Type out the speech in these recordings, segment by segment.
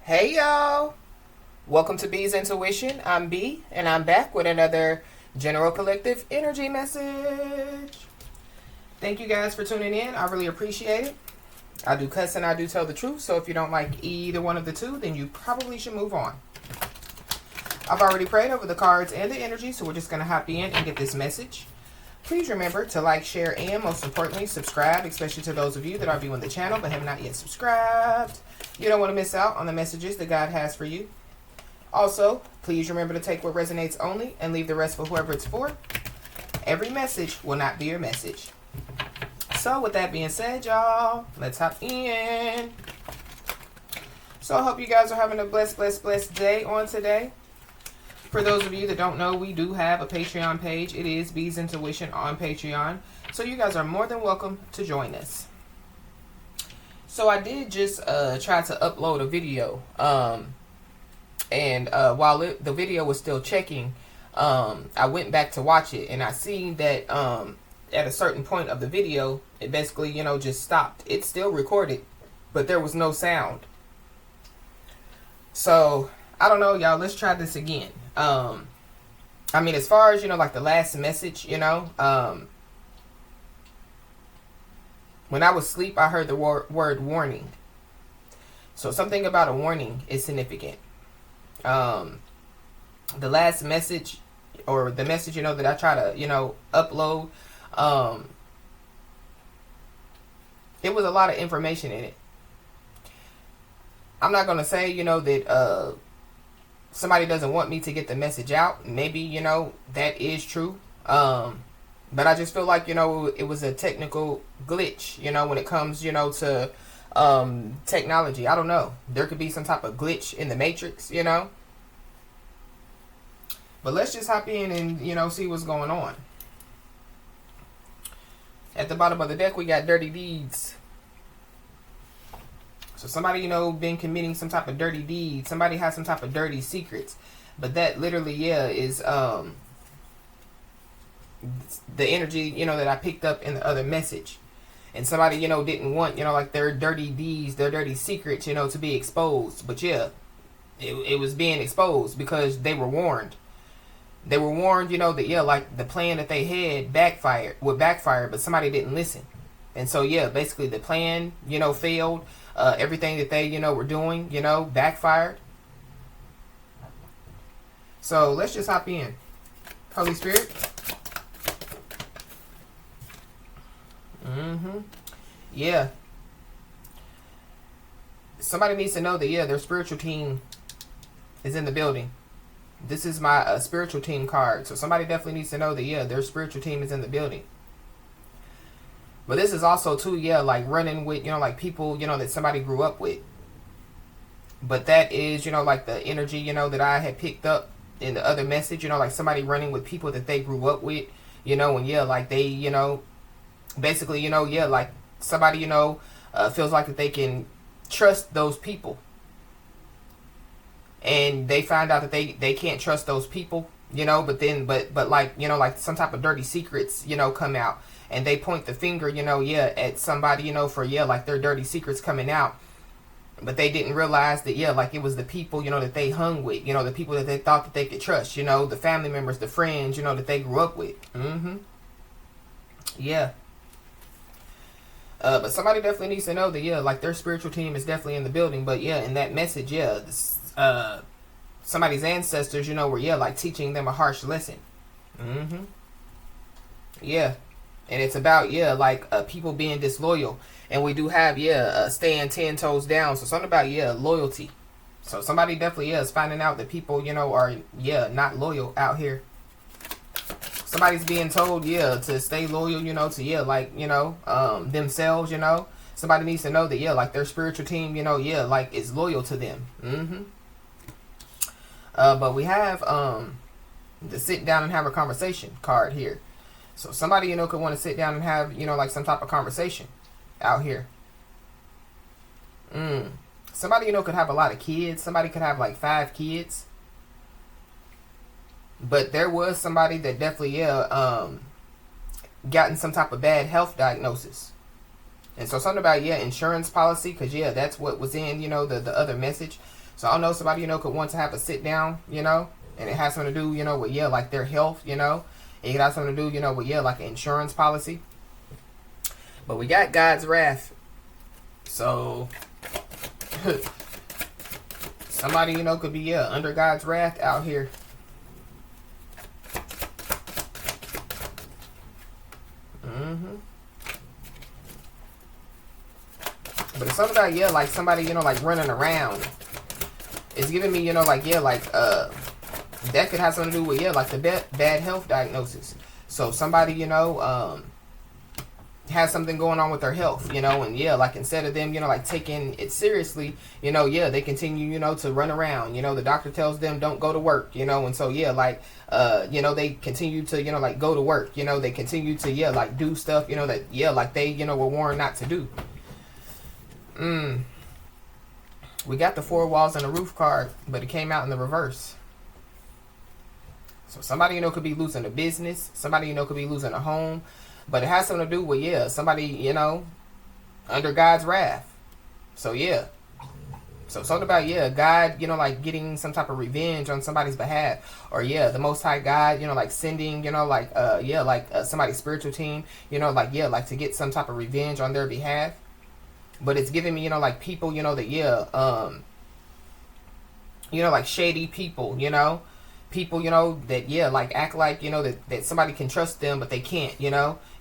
Hey y'all, welcome to B's Intuition. I'm B and I'm back with another general collective energy message. Thank you guys for tuning in. I really appreciate it. I do cuss and I do tell the truth, so if you don't like either one of the two, then you probably should move on. I've already prayed over the cards and the energy, so we're just going to hop in and get this message. Please remember to like, share, and most importantly, subscribe, especially to those of you that are viewing the channel but have not yet subscribed. You don't want to miss out on the messages that God has for you. Also, please remember to take what resonates only and leave the rest for whoever it's for. Every message will not be your message. So with that being said, y'all, let's hop in. So I hope you guys are having a blessed day on today. For those of you that don't know, we do have a Patreon page. It is B's Intuition on Patreon. So you guys are more than welcome to join us. So I did just try to upload a video. And while the video was still checking, I went back to watch it. And I seen that at a certain point of the video, it basically, just stopped. It still recorded, but there was no sound. So I don't know, y'all. Let's try this again. I mean, as far as, like the last message, when I was asleep, I heard the word warning. So something about a warning is significant. The last message, or the message, that I try to, upload, it was a lot of information in it. I'm not going to say, that, somebody doesn't want me to get the message out. Maybe, that is true. But I just feel like, it was a technical glitch, when it comes, to technology. I don't know. There could be some type of glitch in the matrix, But let's just hop in and, see what's going on. At the bottom of the deck, we got dirty deeds. So somebody, been committing some type of dirty deed. Somebody has some type of dirty secrets. But that literally, is the energy, that I picked up in the other message. And somebody, didn't want, like their dirty deeds, their dirty secrets, to be exposed. But yeah, it was being exposed because they were warned. They were warned, that, yeah, like the plan that they had would backfire, but somebody didn't listen. And so, yeah, basically the plan, failed. Everything that they, were doing, backfired. So let's just hop in. Holy Spirit. Yeah. Somebody needs to know that, yeah, their spiritual team is in the building. This is my spiritual team card. So somebody definitely needs to know that, yeah, their spiritual team is in the building. But this is also, too, yeah, like running with, like people, that somebody grew up with. But that is, like the energy, that I had picked up in the other message, like somebody running with people that they grew up with, and yeah, like they, basically, yeah, like somebody, feels like that they can trust those people. And they find out that they can't trust those people, but like, like some type of dirty secrets, come out. And they point the finger, yeah, at somebody, for, yeah, like their dirty secrets coming out. But they didn't realize that, yeah, like it was the people, that they hung with, the people that they thought that they could trust, the family members, the friends, that they grew up with. Yeah. But somebody definitely needs to know that, yeah, like their spiritual team is definitely in the building. But, yeah, in that message, yeah, somebody's ancestors, were, yeah, like teaching them a harsh lesson. Yeah. And it's about, yeah, like people being disloyal. And we do have, yeah, staying 10 toes down. So something about, yeah, loyalty. So somebody definitely, yeah, is finding out that people, are, yeah, not loyal out here. Somebody's being told, yeah, to stay loyal, to, yeah, like, themselves, Somebody needs to know that, yeah, like their spiritual team, yeah, like is loyal to them. But we have the sit down and have a conversation card here. So somebody, could want to sit down and have, like some type of conversation out here. Somebody, could have a lot of kids. Somebody could have like 5 kids. But there was somebody that definitely, yeah, gotten some type of bad health diagnosis. And so something about, yeah, insurance policy. Because, yeah, that's what was in, the other message. So I know somebody, could want to have a sit down, and it has something to do, with, like their health, It could have something to do, with, like an insurance policy. But we got God's wrath. So somebody, could be, under God's wrath out here. But it's something about, like somebody, like running around. It's giving me, that could have something to do with, like the bad health diagnosis. So somebody, has something going on with their health, and like instead of them, like taking it seriously, they continue, to run around, the doctor tells them don't go to work, and so, they continue to, like go to work, they continue to, like do stuff, that, like they, were warned not to do. We got the 4 walls and the roof card, but it came out in the reverse. So somebody, could be losing a business. Somebody, could be losing a home. But it has something to do with, somebody, under God's wrath. So, yeah. So something about, God, like getting some type of revenge on somebody's behalf. Or, the Most High God, like sending, somebody's spiritual team, like to get some type of revenge on their behalf. But it's giving me, like people, that, like shady people, people, that, like act like, that somebody can trust them, but they can't,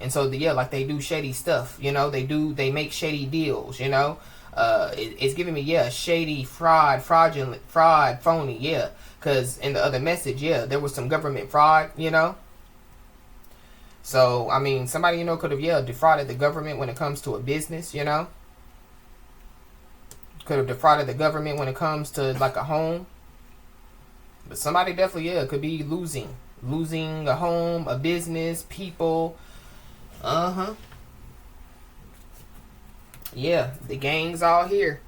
and so, like they do shady stuff, they make shady deals, it's giving me, shady, fraudulent, phony, because in the other message, there was some government fraud, so, I mean, somebody, could have, defrauded the government when it comes to a business, could have defrauded the government when it comes to like a home. But somebody definitely, could be losing a home, a business, people. Yeah, the gang's all here.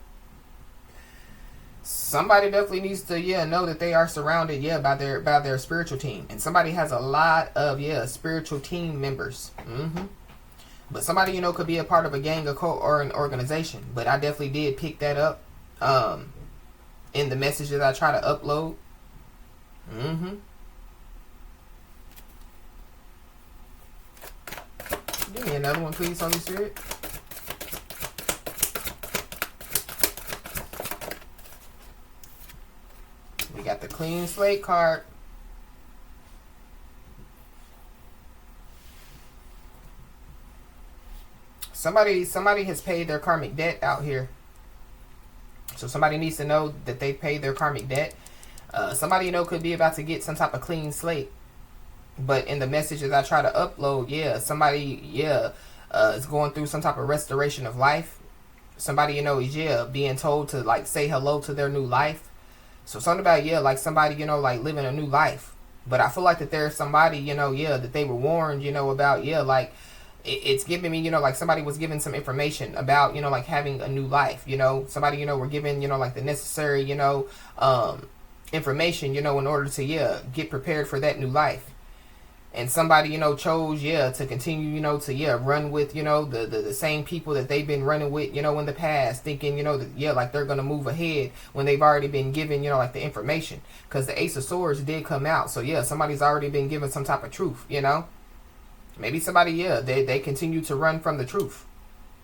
Somebody definitely needs to, know that they are surrounded, by their spiritual team. And somebody has a lot of, spiritual team members. But somebody, could be a part of a gang, a cult, or an organization. But I definitely did pick that up in the message that I try to upload. Give me another one, please, Holy Spirit. We got the clean slate card. Somebody has paid their karmic debt out here. So somebody needs to know that they paid their karmic debt. Somebody, could be about to get some type of clean slate. But in the messages I try to upload, somebody, is going through some type of restoration of life. Somebody, is, being told to, like, say hello to their new life. So something about, like somebody, like living a new life. But I feel like that there's somebody, that they were warned, about, like, it's giving me, like somebody was given some information about, like having a new life, somebody, were given, like the necessary, information, in order to, get prepared for that new life. And somebody, chose, to continue, to, run with, the same people that they've been running with, in the past, thinking, that, like they're going to move ahead when they've already been given, like the information. Because the Ace of Swords did come out. So, somebody's already been given some type of truth, Maybe somebody, they continue to run from the truth.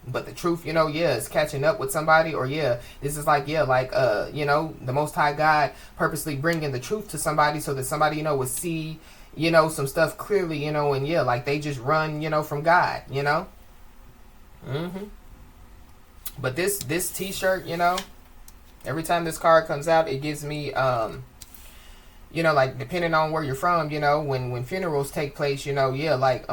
But the truth, is catching up with somebody. Or, this is like, the Most High God purposely bringing the truth to somebody so that somebody, would see, some stuff clearly, and, like they just run, from God, But this t-shirt, every time this card comes out, it gives me, like depending on where you're from, when funerals take place, like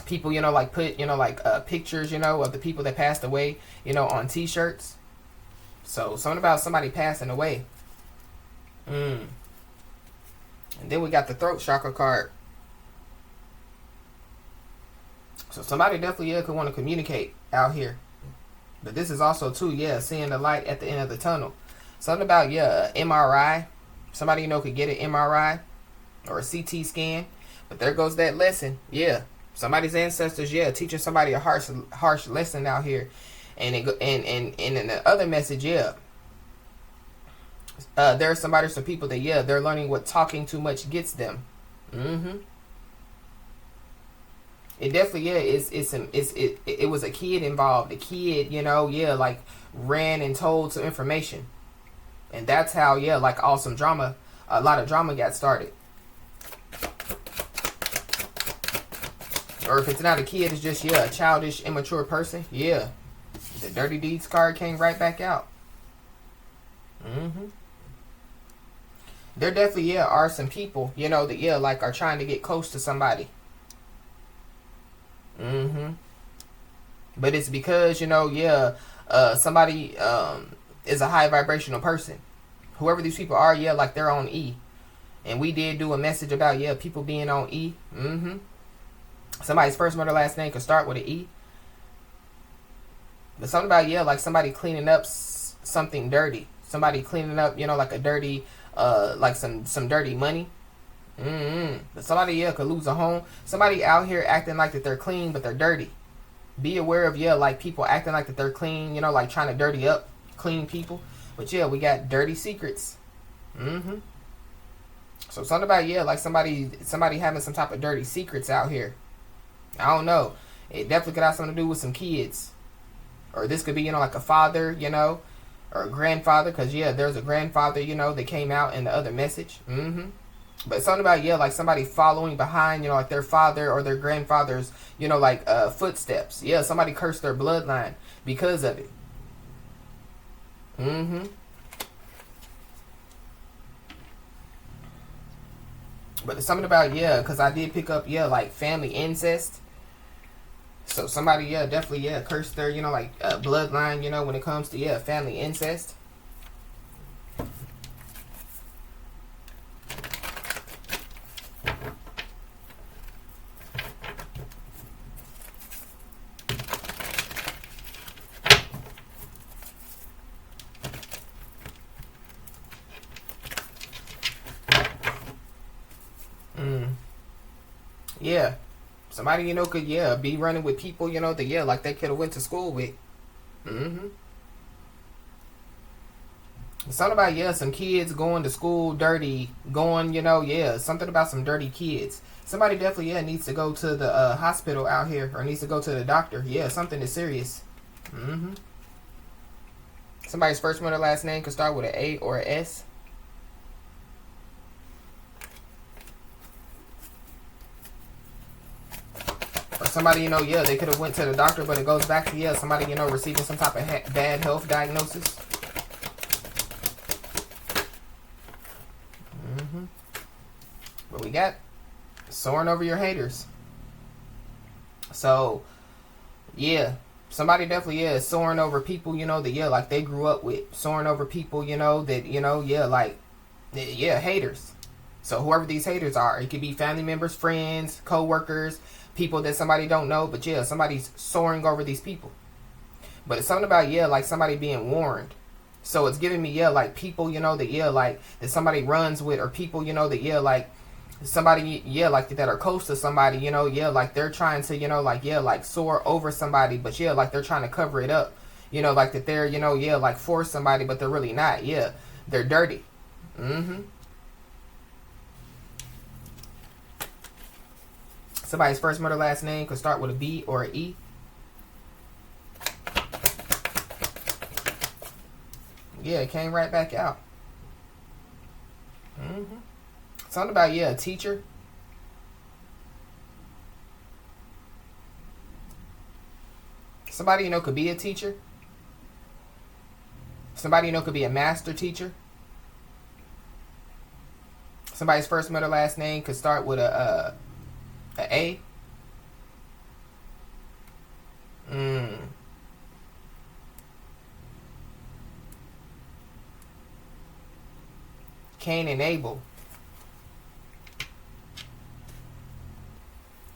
people, like put, like pictures, of the people that passed away, on t-shirts. So something about somebody passing away. And then we got the throat chakra card. So somebody definitely could want to communicate out here. But this is also too, seeing the light at the end of the tunnel. Something about MRI. Somebody could get an MRI or a CT scan. But there goes that lesson. Somebody's ancestors, teaching somebody a harsh lesson out here. And in the other message, There are some people that, yeah, they're learning what talking too much gets them. It definitely, yeah, it was a kid involved. A kid, yeah, like ran and told some information. And that's how, yeah, like awesome drama, a lot of drama got started. Or if it's not a kid, it's just, yeah, a childish, immature person. Yeah. The dirty deeds card came right back out. There definitely, yeah, are some people, that, yeah, like are trying to get close to somebody. But it's because, yeah, somebody is a high vibrational person. Whoever these people are, yeah, like they're on E. And we did do a message about, yeah, people being on E. Somebody's first mother last name could start with an E. But something about, yeah, like somebody cleaning up something dirty. Somebody cleaning up, like a dirty, like some dirty money. But somebody, yeah, could lose a home. Somebody out here acting like that they're clean, but they're dirty. Be aware of, yeah, like people acting like that they're clean, like trying to dirty up clean people. But yeah, we got dirty secrets. So something about, yeah, like somebody having some type of dirty secrets out here. I don't know. It definitely could have something to do with some kids. Or this could be, like a father, or a grandfather. Because, yeah, there's a grandfather, that came out in the other message. But something about, yeah, like somebody following behind, like their father or their grandfather's, like footsteps. Yeah, somebody cursed their bloodline because of it. But it's something about, yeah, because I did pick up, yeah, like family incest. So somebody, yeah, definitely, yeah, cursed their, like bloodline, when it comes to, yeah, family incest. Yeah. Somebody, could, yeah, be running with people, that, yeah, like they could have went to school with. Something about, yeah, some kids going to school dirty, going, yeah, something about some dirty kids. Somebody definitely, yeah, needs to go to the hospital out here, or needs to go to the doctor. Yeah, something is serious. Somebody's first one or last name could start with an A or an S. Or somebody, yeah, they could have went to the doctor, but it goes back to, yeah, somebody, receiving some type of bad health diagnosis. But we got soaring over your haters. So, yeah, somebody definitely, yeah, is soaring over people, that, yeah, like they grew up with. Soaring over people, that, yeah, like, yeah, haters. So whoever these haters are, it could be family members, friends, co-workers, people that somebody don't know, but yeah, somebody's soaring over these people. But it's something about, yeah, like somebody being warned. So it's giving me, yeah, like people, that, yeah, like that somebody runs with, or people, that, yeah, like somebody, yeah, like that are close to somebody, yeah, like they're trying to, like, yeah, like soar over somebody, but yeah, like they're trying to cover it up, like that they're, yeah, like for somebody, but they're really not. Yeah, they're dirty. Somebody's first mother last name could start with a B or an E. Yeah, it came right back out. Something about, yeah, a teacher. Somebody, could be a teacher. Somebody, could be a master teacher. Somebody's first mother last name could start with a A. Cain and Abel.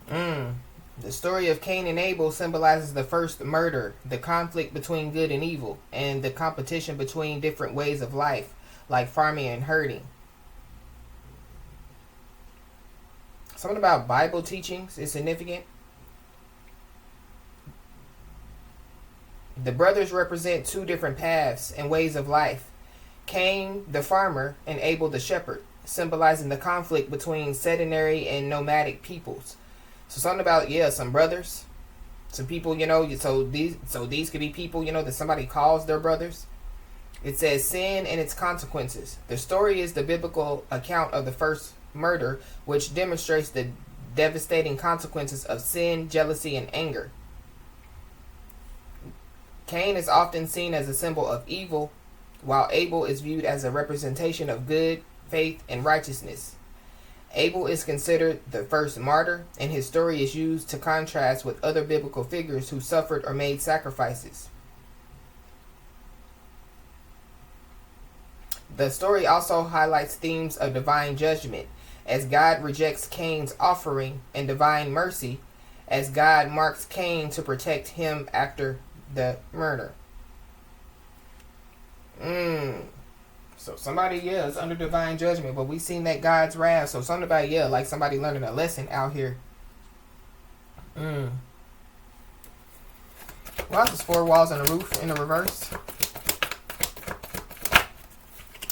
The story of Cain and Abel symbolizes the first murder, the conflict between good and evil, and the competition between different ways of life, like farming and herding. Something about Bible teachings is significant. The brothers represent two different paths and ways of life. Cain the farmer and Abel the shepherd, symbolizing the conflict between sedentary and nomadic peoples. So something about, yeah, some brothers, some people, these could be people, that somebody calls their brothers. It says sin and its consequences. The story is the biblical account of the first murder, which demonstrates the devastating consequences of sin, jealousy, and anger. Cain is often seen as a symbol of evil, while Abel is viewed as a representation of good, faith, and righteousness. Abel is considered the first martyr, and his story is used to contrast with other biblical figures who suffered or made sacrifices. The story also highlights themes of divine judgment, as God rejects Cain's offering, and divine mercy, as God marks Cain to protect him after the murder. So somebody, is under divine judgment, but we seen that God's wrath. So something about, like somebody learning a lesson out here. Well, there's 4 walls and a roof in the reverse.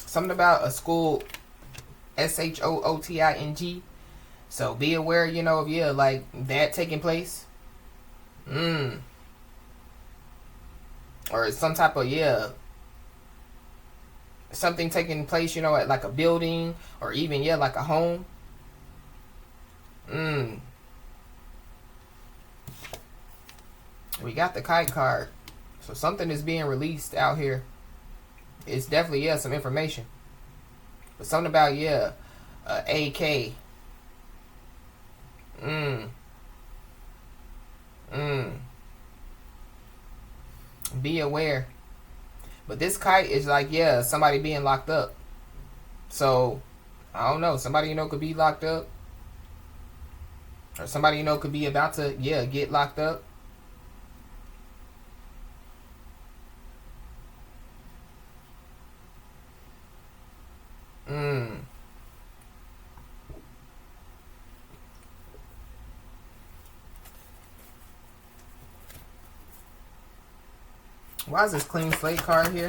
Something about a school, SHOOTING. So be aware, of, like that taking place. Or some type of, something taking place, at like a building or even, like a home. We got the kite card. So something is being released out here. It's definitely, some information. But something about, AK. Be aware. But this kite is like, somebody being locked up. So, I don't know. Somebody, could be locked up. Or somebody, could be about to, get locked up. Why is this clean slate card here?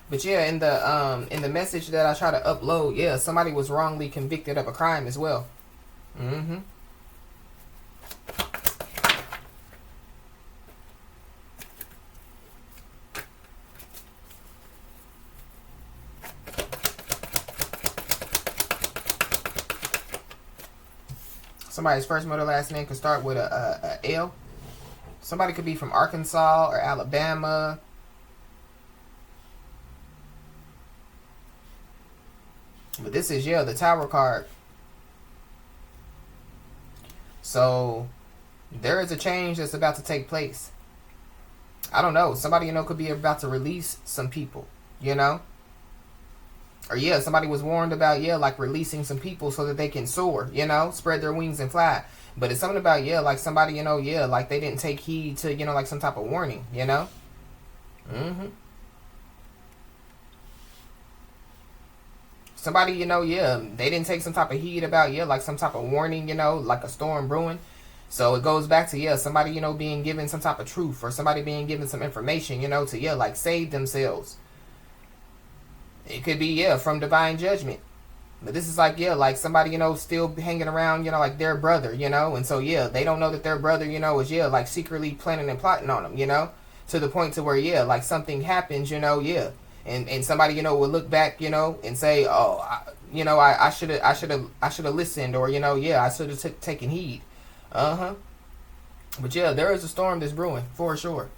But in the message that I try to upload, somebody was wrongly convicted of a crime as well. Somebody's first, middle, last name could start with a L. Somebody could be from Arkansas or Alabama. But this is, the Tower card. So, there is a change that's about to take place. I don't know. Somebody, could be about to release some people, Or, somebody was warned about, like releasing some people so that they can soar, spread their wings and fly. But it's something about, like somebody, like they didn't take heed to, like some type of warning, Somebody, they didn't take some type of heed about, like some type of warning, like a storm brewing. So it goes back to, somebody, being given some type of truth, or somebody being given some information, to, like save themselves. It could be, from divine judgment. But this is like, like somebody, still hanging around, like their brother, and so, they don't know that their brother, is, like secretly planning and plotting on them, to the point to where, like something happens, and somebody, will look back, and say, oh, I should have listened, or, I should have taken heed. But there is a storm that's brewing for sure.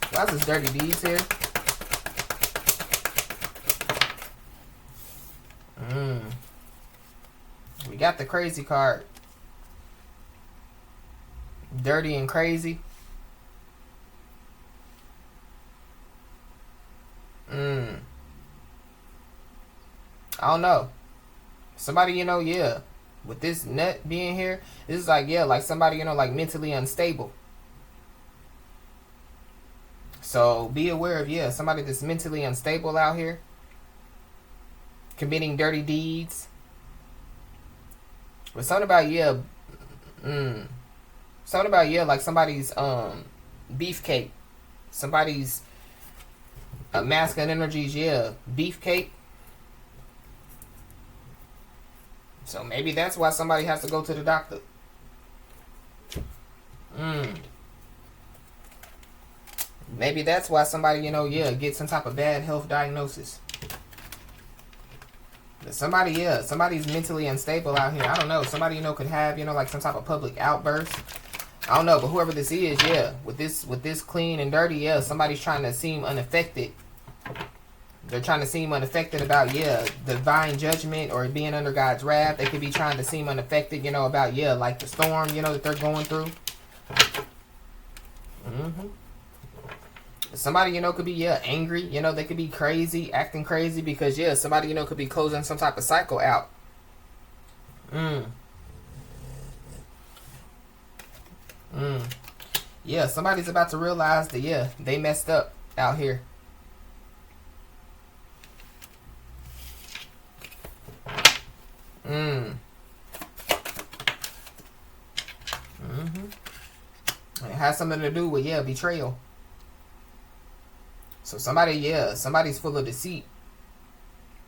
Why's this dirty deeds here? We got the crazy card. Dirty and crazy. I don't know. Somebody, with this nut being here, this is like, like somebody, like mentally unstable. So be aware of, somebody that's mentally unstable out here. committing dirty deeds. But something about, yeah, something about, yeah, like somebody's beefcake. Somebody's masculine energies, yeah, beefcake. So maybe that's why somebody has to go to the doctor. Maybe that's why somebody, yeah, gets some type of bad health diagnosis. But somebody, yeah, somebody's mentally unstable out here. I don't know. Somebody, could have, like some type of public outburst. I don't know, but whoever this is, yeah, with this clean and dirty, yeah, somebody's trying to seem unaffected. They're trying to seem unaffected about, yeah, divine judgment or being under God's wrath. They could be trying to seem unaffected, about, yeah, like the storm, that they're going through. Somebody, could be, yeah, angry. They could be crazy, acting crazy because, yeah, somebody, could be closing some type of cycle out. Yeah, somebody's about to realize that, yeah, they messed up out here. It has something to do with, yeah, betrayal. So somebody, yeah, somebody's full of deceit.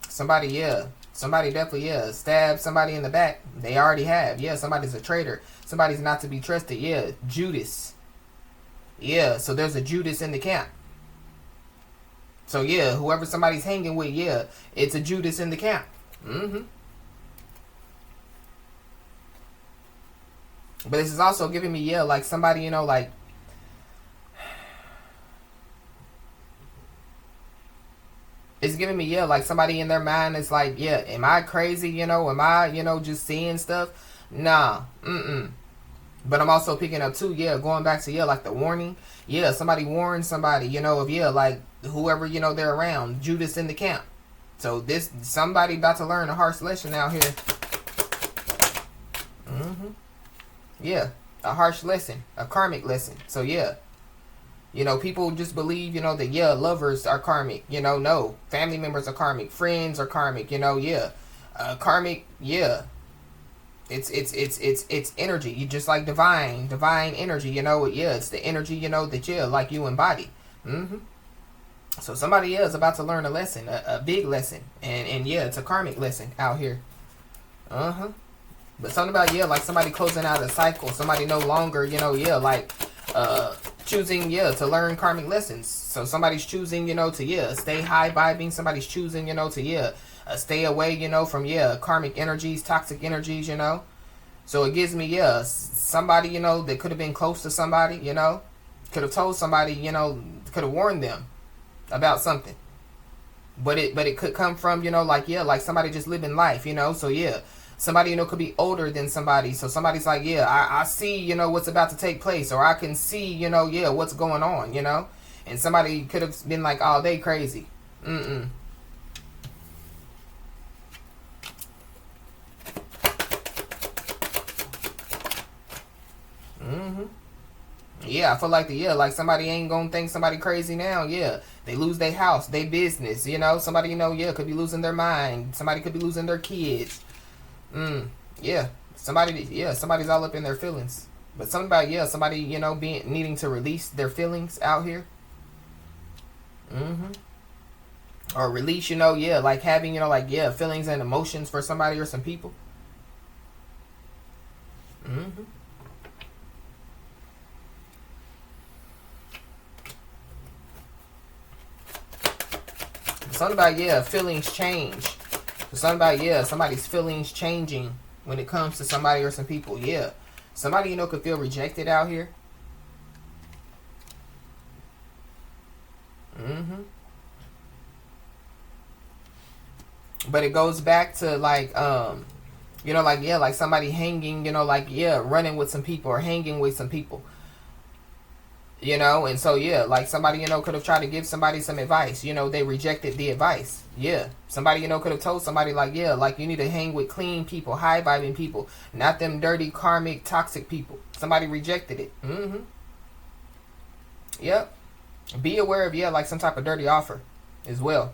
Somebody, yeah, somebody definitely, yeah, stabbed somebody in the back. They already have. Yeah, somebody's a traitor. Somebody's not to be trusted. Yeah, Judas. Yeah, so there's a Judas in the camp. So, yeah, whoever somebody's hanging with, yeah, it's a Judas in the camp. But this is also giving me, yeah, like somebody, like, it's giving me, yeah, like somebody in their mind is like, yeah, am I crazy, am I, just seeing stuff? Nah, But I'm also picking up too, yeah, going back to, yeah, like the warning. Yeah, somebody warned somebody, of, yeah, like whoever, they're around. Judas in the camp. So somebody about to learn a harsh lesson out here. Yeah, a harsh lesson, a karmic lesson. So, yeah. People just believe, that, yeah, lovers are karmic. No. Family members are karmic. Friends are karmic. Yeah. Karmic, yeah. It's energy. You just like divine energy. Yeah, it's the energy, that, yeah, like you embody. So somebody is about to learn a lesson, a big lesson. And yeah, it's a karmic lesson out here. But something about, yeah, like somebody closing out a cycle. Somebody no longer, yeah, like choosing, yeah, to learn karmic lessons. So somebody's choosing, to, yeah, stay high vibing. Somebody's choosing, to, yeah, stay away, from, yeah, karmic energies, toxic energies, So it gives me, yeah, somebody, that could have been close to somebody, could have told somebody, could have warned them about something. But it could come from, like, yeah, like somebody just living life, So, yeah. Somebody, could be older than somebody. So somebody's like, yeah, I see, what's about to take place. Or I can see, yeah, what's going on, And somebody could have been like, oh, they crazy. Yeah, I feel like like somebody ain't gonna think somebody crazy now. Yeah, they lose their house, their business, Somebody, yeah, could be losing their mind. Somebody could be losing their kids. Yeah. Somebody's all up in their feelings. But something about, yeah, somebody, needing to release their feelings out here. Or release, yeah, like having, like, yeah, feelings and emotions for somebody or some people. Something about, yeah, feelings change. Something about, yeah, somebody's feelings changing when it comes to somebody or some people. Yeah. Somebody, could feel rejected out here. But it goes back to, like, like, yeah, like somebody hanging, like, yeah, running with some people or hanging with some people. And so, yeah, like somebody, could have tried to give somebody some advice. They rejected the advice. Yeah. Somebody, could have told somebody, like, yeah, like you need to hang with clean people, high vibing people, not them dirty, karmic, toxic people. Somebody rejected it. Yep. Be aware of, yeah, like some type of dirty offer as well.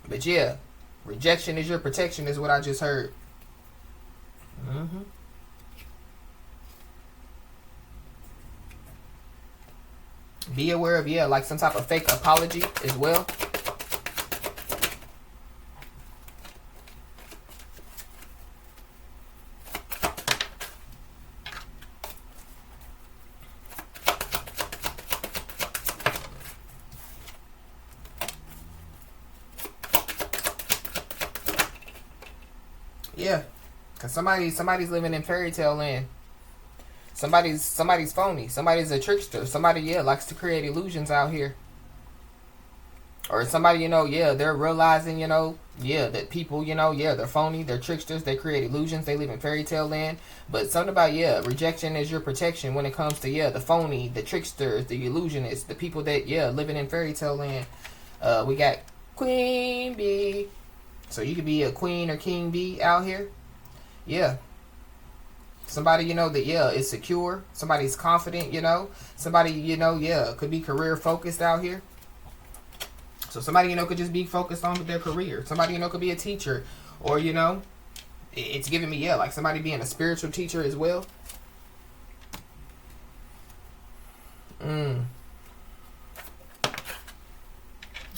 But yeah, rejection is your protection is what I just heard. Be aware of, yeah, like some type of fake apology as well. Yeah, because somebody's living in fairy tale land. Somebody's phony. Somebody's a trickster. Somebody, yeah, likes to create illusions out here. Or somebody, yeah, they're realizing, yeah, that people, yeah, they're phony, they're tricksters, they create illusions, they live in fairy tale land. But something about, yeah, rejection is your protection when it comes to, yeah, the phony, the tricksters, the illusionists, the people that, yeah, living in fairy tale land. We got Queen Bee. So you could be a queen or king bee out here. Yeah. Somebody, that, yeah, is secure. Somebody's confident, Somebody, yeah, could be career focused out here. So somebody, could just be focused on their career. Somebody, could be a teacher. Or, it's giving me, yeah, like somebody being a spiritual teacher as well.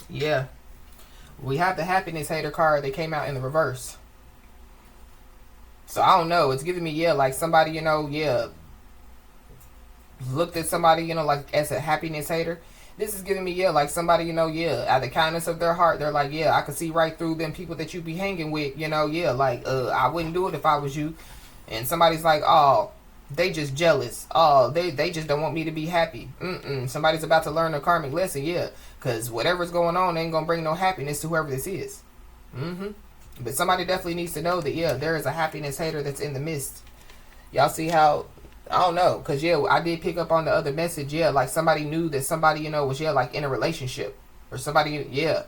Yeah. We have the happiness hater card that came out in the reverse. So I don't know. It's giving me, yeah, like somebody, yeah, looked at somebody, like as a happiness hater. This is giving me, yeah, like somebody, yeah, out of the kindness of their heart, they're like, yeah, I can see right through them people that you be hanging with, yeah, like, I wouldn't do it if I was you. And somebody's like, oh, they just jealous. Oh, they just don't want me to be happy. Somebody's about to learn a karmic lesson, yeah, because whatever's going on ain't gonna bring no happiness to whoever this is. But somebody definitely needs to know that, yeah, there is a happiness hater that's in the midst. Y'all see how, I don't know, because, yeah, I did pick up on the other message, yeah, like somebody knew that somebody, was, yeah, like in a relationship. Or somebody, yeah.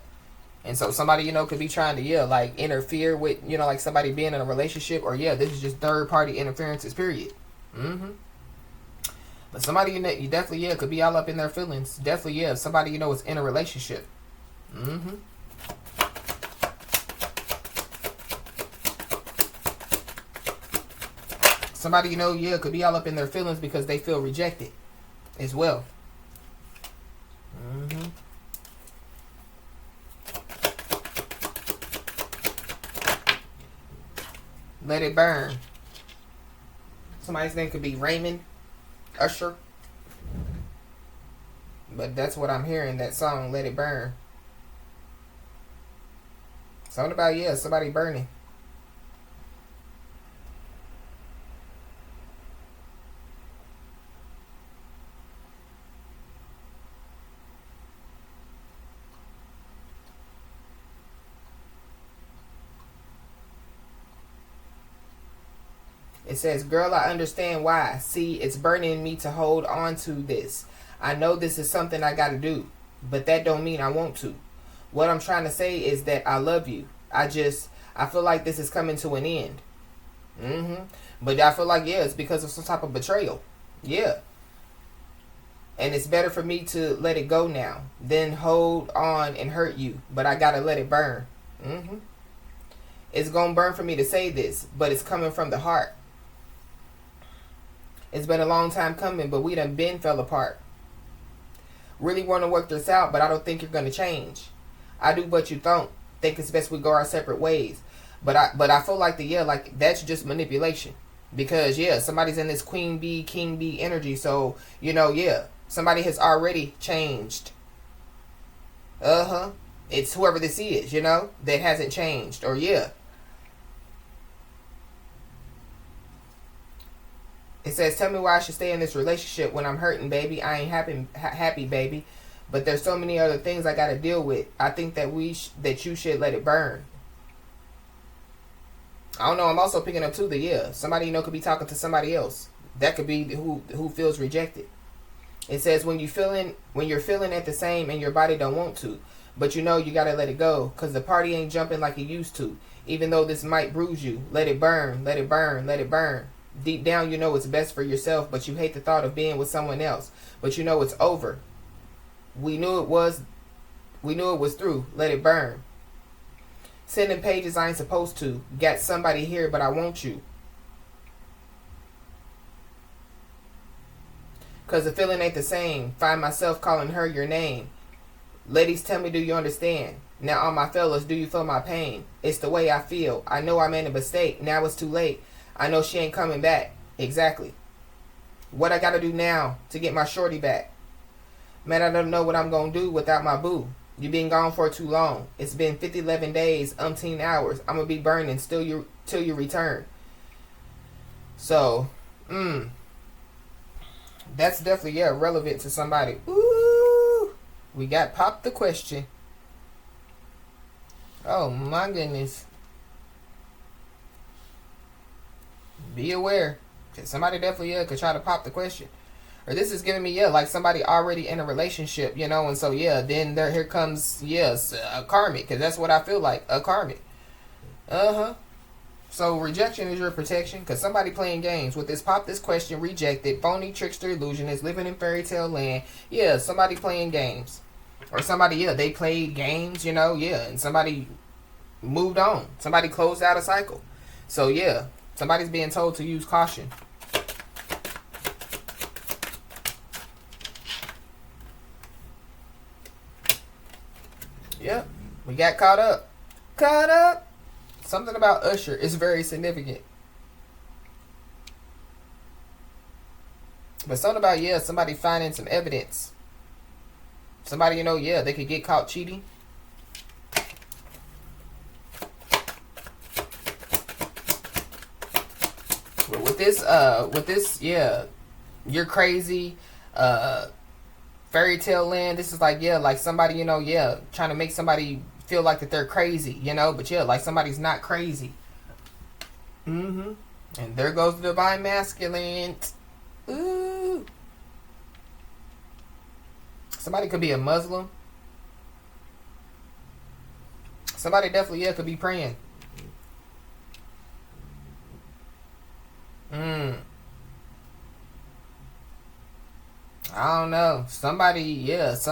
And so somebody, could be trying to, yeah, like interfere with, like somebody being in a relationship. Or, yeah, this is just third-party interferences, period. But somebody, you definitely, yeah, could be all up in their feelings. Definitely, yeah, if somebody, is in a relationship. Somebody, yeah, could be all up in their feelings because they feel rejected as well. Let it burn. Somebody's name could be Raymond, Usher. But that's what I'm hearing, that song, Let It Burn. Something about, yeah, somebody burning. It says, girl, I understand why. See, it's burning me to hold on to this. I know this is something I gotta do, but that don't mean I want to. What I'm trying to say is that I love you. I feel like this is coming to an end. But I feel like, yeah, it's because of some type of betrayal. Yeah. And it's better for me to let it go now than hold on and hurt you. But I gotta let it burn. It's gonna burn for me to say this, but it's coming from the heart. It's been a long time coming, but we done been fell apart. Really want to work this out, but I don't think you're gonna change. I do, but you don't. Think it's best we go our separate ways. But I feel like like that's just manipulation. Because, yeah, somebody's in this queen bee, king bee energy. So, yeah, somebody has already changed. It's whoever this is, that hasn't changed. Or, yeah. It says, tell me why I should stay in this relationship when I'm hurting, baby. I ain't happy, baby. But there's so many other things I got to deal with. I think that that you should let it burn. I don't know. I'm also picking up too that, somebody could be talking to somebody else. That could be who feels rejected. It says when you're feeling at the same and your body don't want to, but you gotta let it go because the party ain't jumping like it used to. Even though this might bruise you, let it burn, let it burn, let it burn. Deep down, it's best for yourself, but you hate the thought of being with someone else. But it's over. We knew it was through. Let it burn. Sending pages I ain't supposed to. Got somebody here, but I want you. Because the feeling ain't the same. Find myself calling her your name. Ladies, tell me, do you understand? Now all my fellas, do you feel my pain? It's the way I feel. I know I made a mistake. Now it's too late. I know she ain't coming back. Exactly. What I gotta do now to get my shorty back? Man, I don't know what I'm gonna do without my boo. You been gone for too long. It's been 11 days, umpteen hours. I'm gonna be burning till you return. So, that's definitely, yeah, relevant to somebody. Ooh, we got Pop the Question. Oh my goodness. Be aware. Cause somebody definitely, yeah, could try to pop the question. Or this is giving me, yeah, like somebody already in a relationship, you know, and so, yeah, then here comes, yes, a karmic, because that's what I feel like, a karmic. So rejection is your protection, because somebody playing games with this pop this question, rejected, phony, trickster, illusionist, living in fairy tale land. Yeah, somebody playing games. Or somebody, yeah, they played games, you know, yeah, and somebody moved on. Somebody closed out a cycle. So, yeah, somebody's being told to use caution. Yep, we got caught up. Caught up. Something about Usher is very significant. But something about, yeah, somebody finding some evidence. Somebody, you know, yeah, they could get caught cheating. But with this, yeah, you're crazy, fairy tale land. This is like, yeah, like somebody, you know, yeah, trying to make somebody feel like that they're crazy, you know, but yeah, like somebody's not crazy. And there goes the divine masculine. Ooh. Somebody could be a Muslim. Somebody definitely, yeah, could be praying. I don't know. Somebody is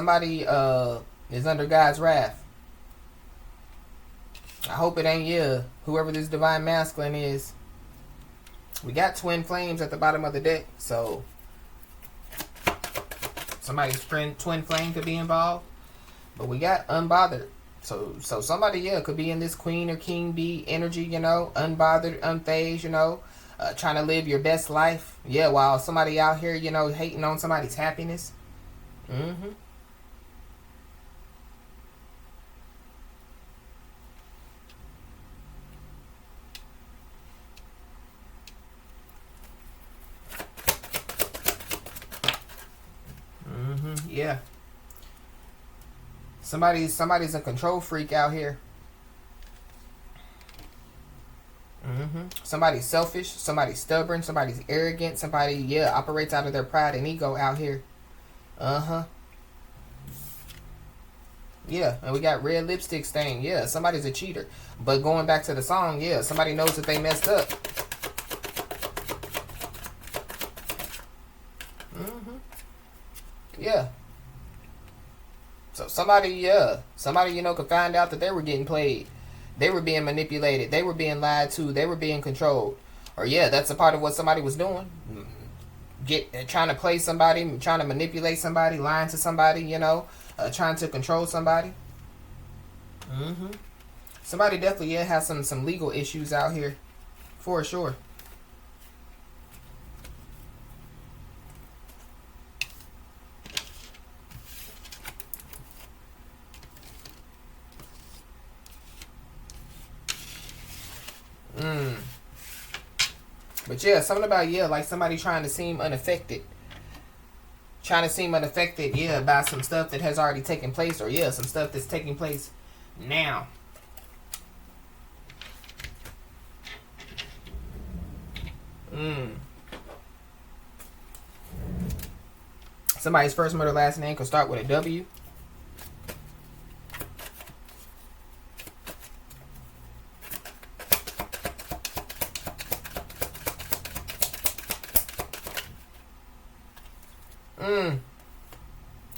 under God's wrath. I hope it ain't, yeah, whoever this divine masculine is. We got twin flames at the bottom of the deck, so somebody's twin flame could be involved. But we got unbothered. So somebody, yeah, could be in this queen or king bee energy, you know, unbothered, unfazed, you know, trying to live your best life. Yeah, while somebody out here, you know, hating on somebody's happiness. Yeah. Somebody's a control freak out here. Somebody's selfish, somebody's stubborn, somebody's arrogant, somebody, yeah, operates out of their pride and ego out here. Yeah, and we got red lipstick stain. Yeah, somebody's a cheater. But going back to the song, yeah, somebody knows that they messed up. Yeah. So somebody, you know, could find out that they were getting played. They were being manipulated. They were being lied to. They were being controlled. Or, yeah, that's a part of what somebody was doing. Trying to play somebody, trying to manipulate somebody, lying to somebody, you know, trying to control somebody. Somebody definitely, yeah, has some legal issues out here. For sure. But yeah, something about, yeah, like somebody trying to seem unaffected. Yeah, by some stuff that has already taken place, or yeah, some stuff that's taking place now. Somebody's first, middle, last name could start with a W.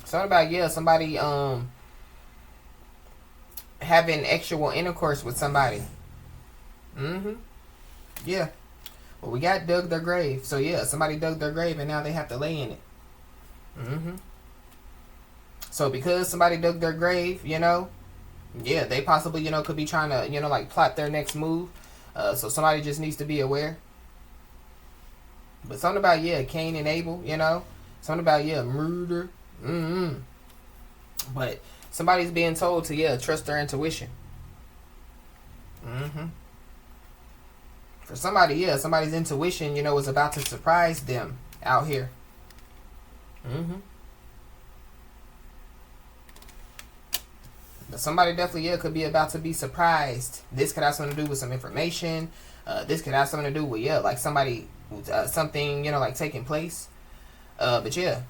Something about, yeah, somebody having actual intercourse with somebody. Yeah. Well, we got dug their grave. So yeah, somebody dug their grave and now they have to lay in it. So because somebody dug their grave, yeah, they possibly, could be trying to, like plot their next move. So somebody just needs to be aware. But something about, yeah, Cain and Abel, something about, yeah, murder. But somebody's being told to, yeah, trust their intuition. For somebody, yeah, somebody's intuition, is about to surprise them out here. But somebody definitely, yeah, could be about to be surprised. This could have something to do with some information. This could have something to do with, yeah, like somebody, something, like taking place. But yeah,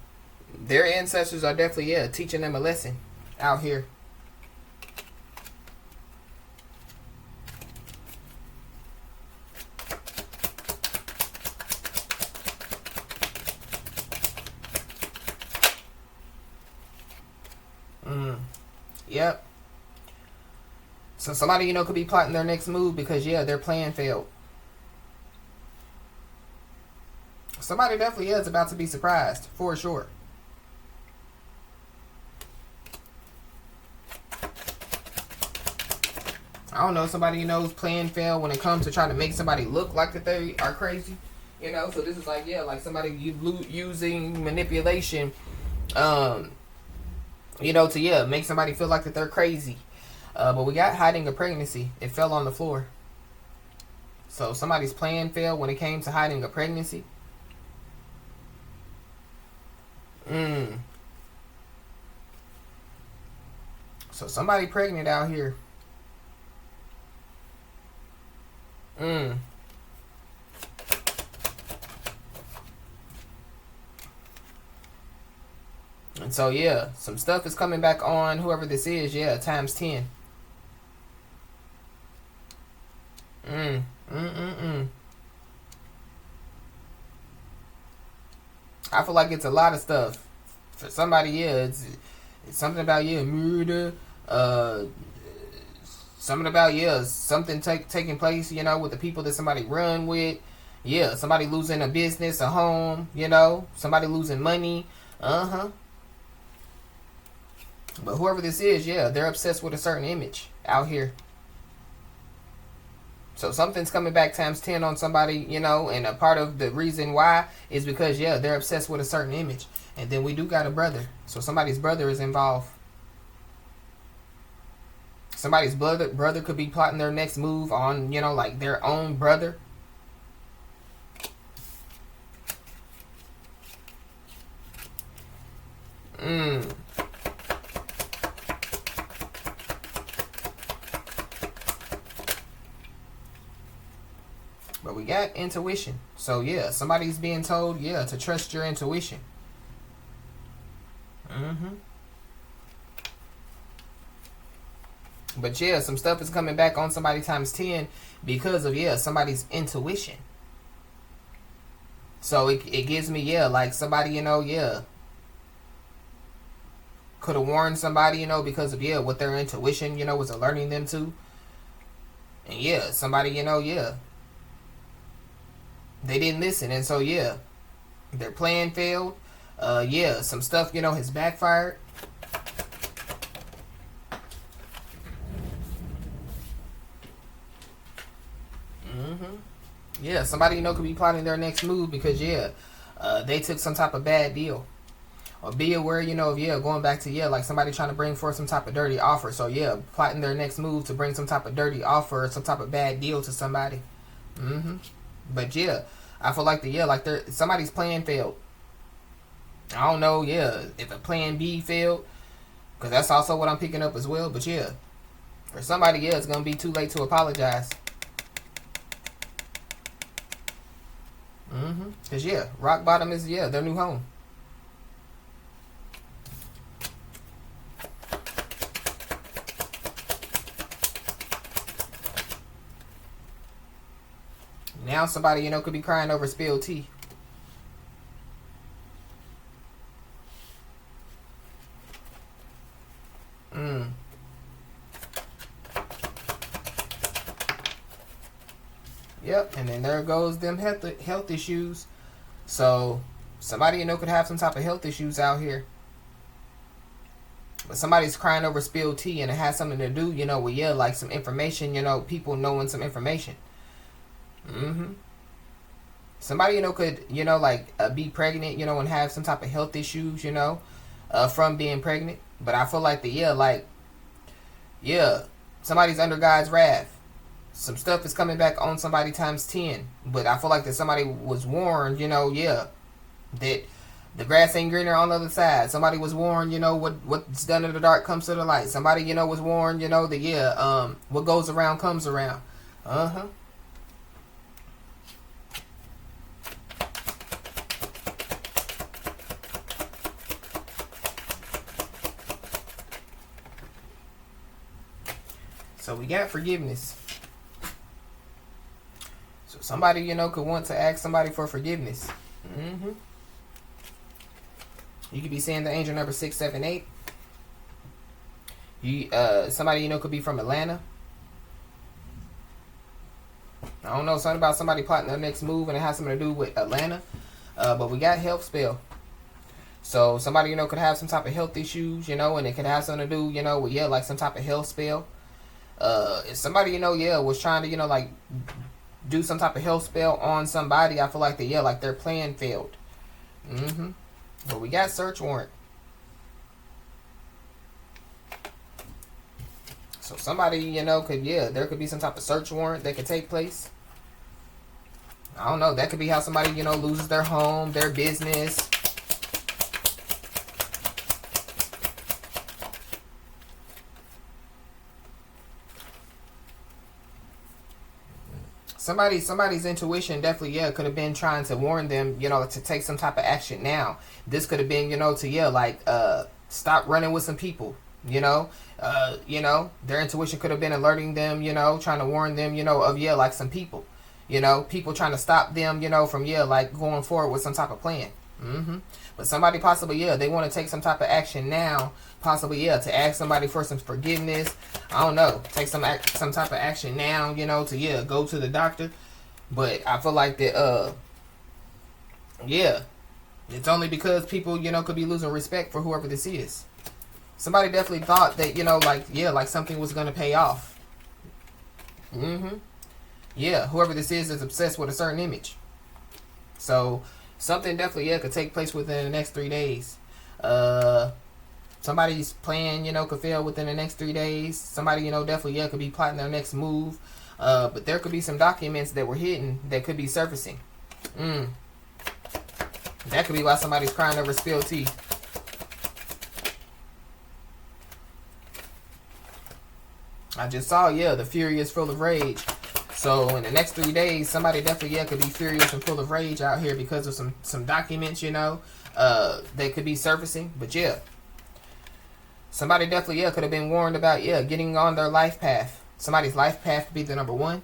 their ancestors are definitely, yeah, teaching them a lesson out here. Yep. So somebody, could be plotting their next move because, yeah, their plan failed. Somebody definitely is about to be surprised, for sure. I don't know, somebody, whose plan failed when it comes to trying to make somebody look like that they are crazy. So this is like, yeah, like somebody using manipulation, to, yeah, make somebody feel like that they're crazy. But we got hiding a pregnancy. It fell on the floor. So somebody's plan failed when it came to hiding a pregnancy. So somebody pregnant out here. And so yeah, some stuff is coming back on whoever this is, yeah, times 10. I feel like it's a lot of stuff. For somebody, yeah, it's something about, yeah, murder, something about, yeah, something taking place, with the people that somebody run with. Yeah, somebody losing a business, a home, somebody losing money. But whoever this is, yeah, they're obsessed with a certain image out here. So something's coming back times 10 on somebody, and a part of the reason why is because, yeah, they're obsessed with a certain image. And then we do got a brother. So somebody's brother is involved. Somebody's brother could be plotting their next move on, like their own brother. But we got intuition. So yeah, somebody's being told, yeah, to trust your intuition. But yeah, some stuff is coming back on somebody times 10 because of, yeah, somebody's intuition. So it gives me, yeah, like somebody, yeah, could have warned somebody, because of, yeah, what their intuition, was alerting them to. And yeah, somebody, yeah, they didn't listen. And so, yeah, their plan failed. Yeah, some stuff, has backfired. Yeah, somebody, could be plotting their next move because, yeah, they took some type of bad deal. Or be aware, of, yeah, going back to, yeah, like somebody trying to bring forth some type of dirty offer. So, yeah, plotting their next move to bring some type of dirty offer or some type of bad deal to somebody. But, yeah, I feel like, somebody's plan failed. I don't know, yeah, if a plan B failed. Because that's also what I'm picking up as well. But, yeah, for somebody, yeah, it's going to be too late to apologize. Because, yeah, rock bottom is, yeah, their new home. Now somebody, could be crying over spilled tea. Yep. And then there goes them health issues. So somebody, could have some type of health issues out here. But somebody's crying over spilled tea, and it has something to do, with, like some information, people knowing some information. Somebody, could, be pregnant, and have some type of health issues, from being pregnant. But I feel like somebody's under God's wrath. Some stuff is coming back on somebody times 10. But I feel like that somebody was warned, that the grass ain't greener on the other side. Somebody was warned, what's done in the dark comes to the light. Somebody, was warned, that, what goes around comes around. So we got forgiveness. So somebody, could want to ask somebody for forgiveness. You could be saying the angel number 678. Somebody, could be from Atlanta. I don't know, something about somebody plotting their next move, and it has something to do with Atlanta. But we got health spell. So somebody, could have some type of health issues, and it could have something to do, with, like some type of health spell. If somebody, was trying to, like do some type of health spell on somebody, I feel like like their plan failed. But we got search warrant. So somebody, could, there could be some type of search warrant that could take place. I don't know. That could be how somebody, loses their home, their business. Somebody's intuition definitely, could have been trying to warn them, to take some type of action now. This could have been, to, stop running with some people, their intuition could have been alerting them, trying to warn them, of, like some people, people trying to stop them, from, like going forward with some type of plan. But somebody possibly, they want to take some type of action now, possibly, to ask somebody for some forgiveness. I don't know, take some type of action now, to, go to the doctor. But I feel like that, it's only because people, could be losing respect for whoever this is. Somebody definitely thought that, like something was going to pay off. Whoever this is obsessed with a certain image. So something definitely, could take place within the next 3 days. Somebody's plan, could fail within the next 3 days. Somebody, definitely, could be plotting their next move. But there could be some documents that were hidden that could be surfacing. That could be why somebody's crying over spilled tea. I just saw, the fury is full of rage. So in the next 3 days, somebody definitely, could be furious and full of rage out here because of some documents, they could be surfacing. But somebody definitely, could have been warned about, getting on their life path. Somebody's life path could be the number 1.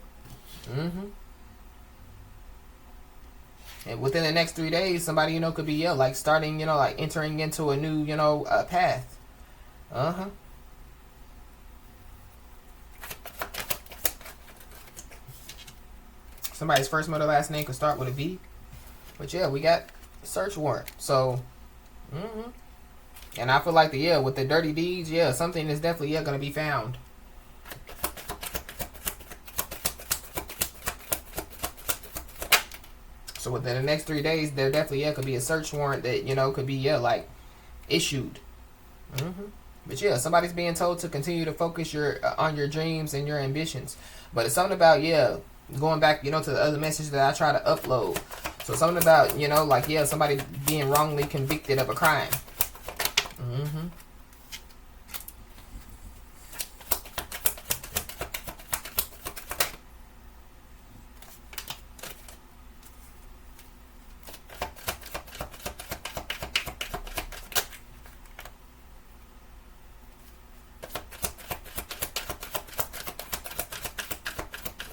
And within the next 3 days, somebody, could be, like starting, like entering into a new, path. Somebody's first, middle, last name could start with a V. But we got search warrant. So, and I feel like with the dirty deeds, something is definitely, going to be found. So within the next 3 days, there definitely, could be a search warrant that, could be, like issued. But somebody's being told to continue to focus on your dreams and your ambitions. But it's something about, going back, to the other message that I try to upload. So something about, somebody being wrongly convicted of a crime.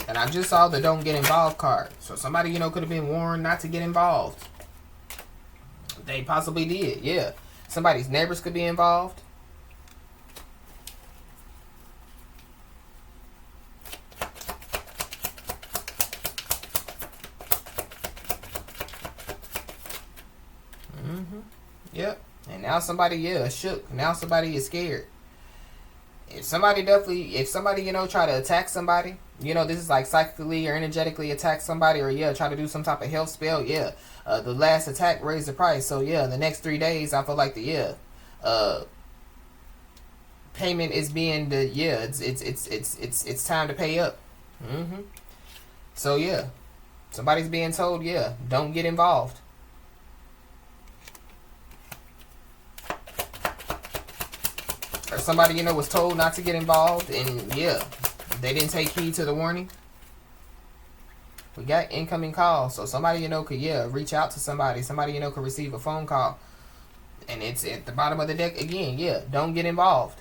And I just saw the don't get involved card. So somebody, could have been warned not to get involved. They possibly did, Somebody's neighbors could be involved. Yep. And now somebody, yeah, shook. Now somebody is scared. If somebody, you know, try to attack somebody, you know, this is like psychically or energetically attack somebody, or yeah, try to do some type of health spell, yeah. The last attack raised the price. So yeah, in the next 3 days, I feel like payment is being it's time to pay up. So yeah, somebody's being told, yeah, don't get involved. Or somebody, you know, was told not to get involved, and yeah, they didn't take heed to the warning. We got incoming calls, so somebody, you know, could, yeah, reach out to somebody. Somebody, you know, could receive a phone call, and it's at the bottom of the deck again. Yeah, don't get involved.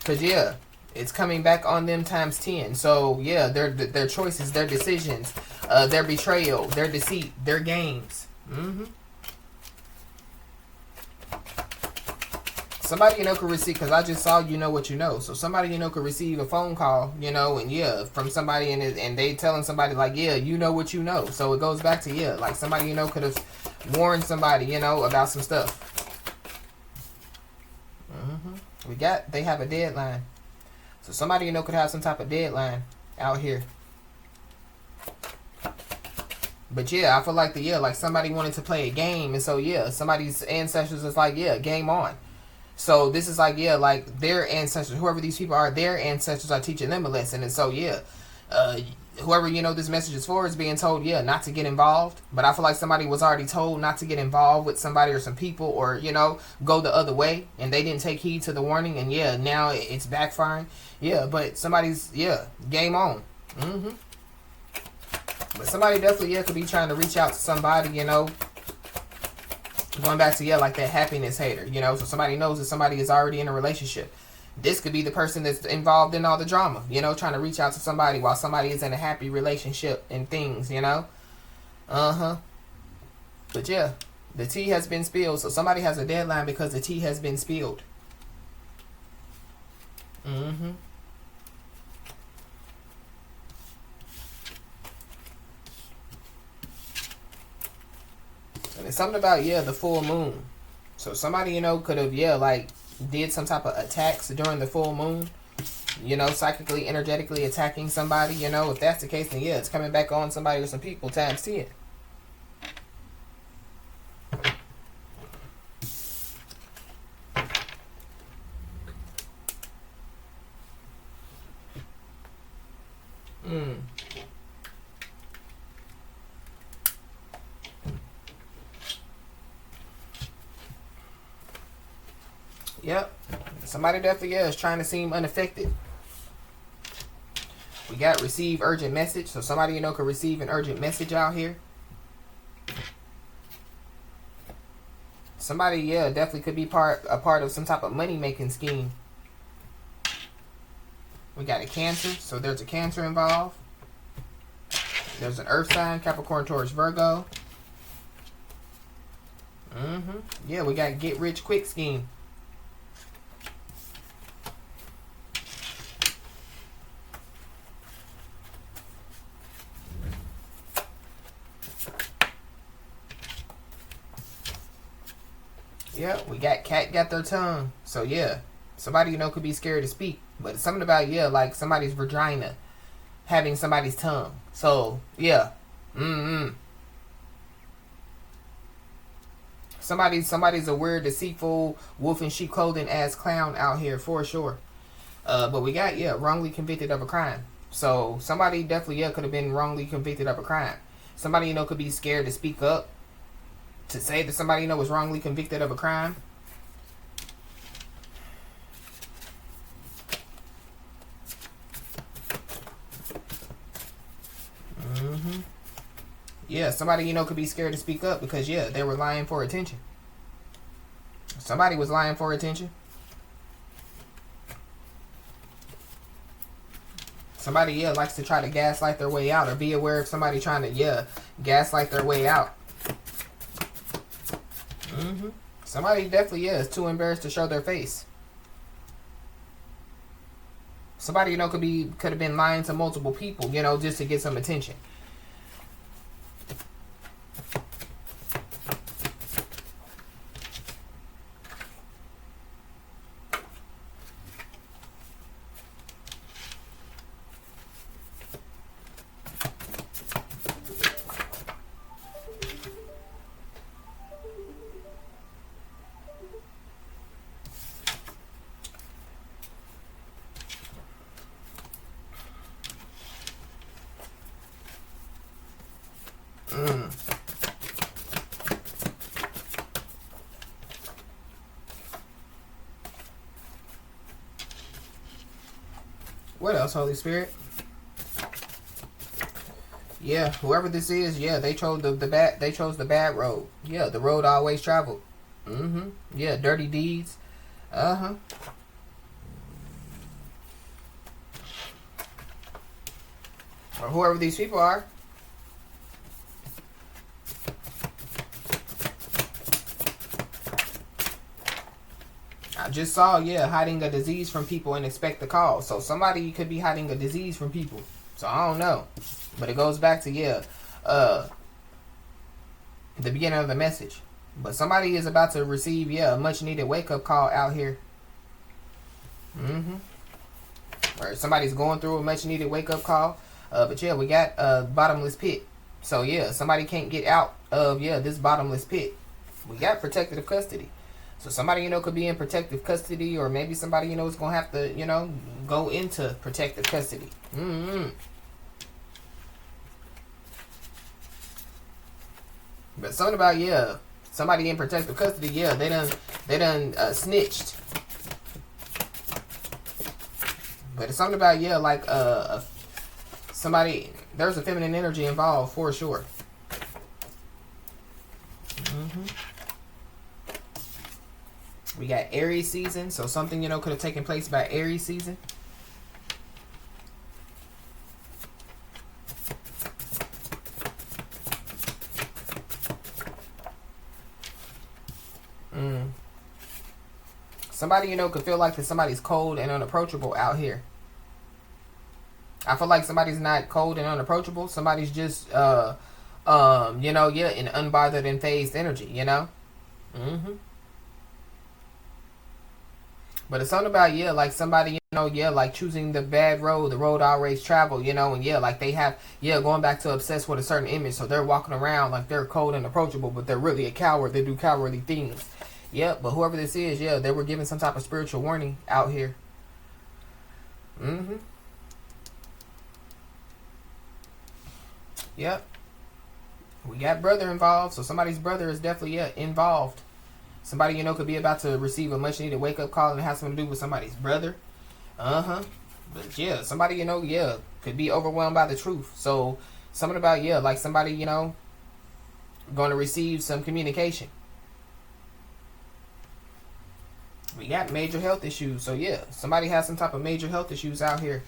Cause yeah, it's coming back on them times 10. So yeah, their choices, their decisions, their betrayal, their deceit, their games. Somebody, you know, could receive, because I just saw, you know what you know. So somebody, you know, could receive a phone call, you know, and yeah, from somebody, and they telling somebody like, yeah, you know what you know. So it goes back to, yeah, like somebody, you know, could have warned somebody, you know, about some stuff. They have a deadline. So somebody, you know, could have some type of deadline out here. But yeah, I feel like like somebody wanted to play a game, and so yeah, somebody's ancestors is like, yeah, game on. So this is like, yeah, like their ancestors, whoever these people are, their ancestors are teaching them a lesson. And so yeah, whoever, you know, this message is for is being told, yeah, not to get involved. But I feel like somebody was already told not to get involved with somebody or some people, or, you know, go the other way, and they didn't take heed to the warning, and yeah, now it's backfiring. Yeah, but somebody's, yeah, game on. But somebody definitely, yeah, could be trying to reach out to somebody, you know, going back to, yeah, like that happiness hater, you know, so somebody knows that somebody is already in a relationship. This could be the person that's involved in all the drama, you know, trying to reach out to somebody while somebody is in a happy relationship and things, you know. But yeah, the tea has been spilled, so somebody has a deadline because the tea has been spilled. And it's something about, yeah, the full moon. So somebody, you know, could have, yeah, like did some type of attacks during the full moon, you know, psychically, energetically attacking somebody, you know. If that's the case, then yeah, it's coming back on somebody or some people times 10. Yep. Somebody definitely, yeah, is trying to seem unaffected. We got receive urgent message. So somebody, you know, could receive an urgent message out here. Somebody, yeah, definitely could be a part of some type of money-making scheme. We got a Cancer. So there's a Cancer involved. There's an Earth sign, Capricorn, Taurus, Virgo. Yeah, we got get rich quick scheme. Yeah, we got cat got their tongue. So yeah, somebody, you know, could be scared to speak. But it's something about, yeah, like somebody's vagina having somebody's tongue. So yeah, Somebody's a weird, deceitful, wolf in sheep clothing ass clown out here for sure. But we got, yeah, wrongly convicted of a crime. So somebody definitely, yeah, could have been wrongly convicted of a crime. Somebody, you know, could be scared to speak up, to say that somebody, you know, was wrongly convicted of a crime. Yeah, somebody, you know, could be scared to speak up because, yeah, they were lying for attention. Somebody was lying for attention. Somebody, yeah, likes to try to gaslight their way out, or be aware of somebody trying to, yeah, gaslight their way out. Somebody definitely, yeah, is too embarrassed to show their face. Somebody, you know, could have been lying to multiple people, you know, just to get some attention. What else, Holy Spirit? Yeah, whoever this is, yeah, they chose the bad road. Yeah, the road always traveled. Yeah, dirty deeds. Or whoever these people are. I just saw, yeah, hiding a disease from people and expect the call. So somebody could be hiding a disease from people. So I don't know. But it goes back to, yeah, the beginning of the message. But somebody is about to receive, yeah, a much needed wake up call out here. Or somebody's going through a much needed wake up call. But yeah, we got a bottomless pit. So yeah, somebody can't get out of, yeah, this bottomless pit. We got protective custody. So somebody, you know, could be in protective custody, or maybe somebody, you know, is going to have to, you know, go into protective custody. But something about, yeah, somebody in protective custody, yeah, they done snitched. But it's something about, yeah, like somebody, there's a feminine energy involved for sure. We got Aries season, so something, you know, could have taken place by Aries season. Somebody, you know, could feel like that somebody's cold and unapproachable out here. I feel like somebody's not cold and unapproachable. Somebody's just, you know, yeah, in unbothered and phased energy, you know? But it's something about, yeah, like somebody, you know, yeah, like choosing the bad road, the road always travel, you know, and yeah, like they have, yeah, going back to obsessed with a certain image. So they're walking around like they're cold and approachable, but they're really a coward. They do cowardly things. Yeah, but whoever this is, yeah, they were given some type of spiritual warning out here. Yep. We got brother involved, so somebody's brother is definitely, yeah, involved. Somebody, you know, could be about to receive a much needed wake up call and it has something to do with somebody's brother. But yeah, somebody, you know, yeah, could be overwhelmed by the truth. So something about, yeah, like somebody, you know, going to receive some communication. We got major health issues. So yeah, somebody has some type of major health issues out here.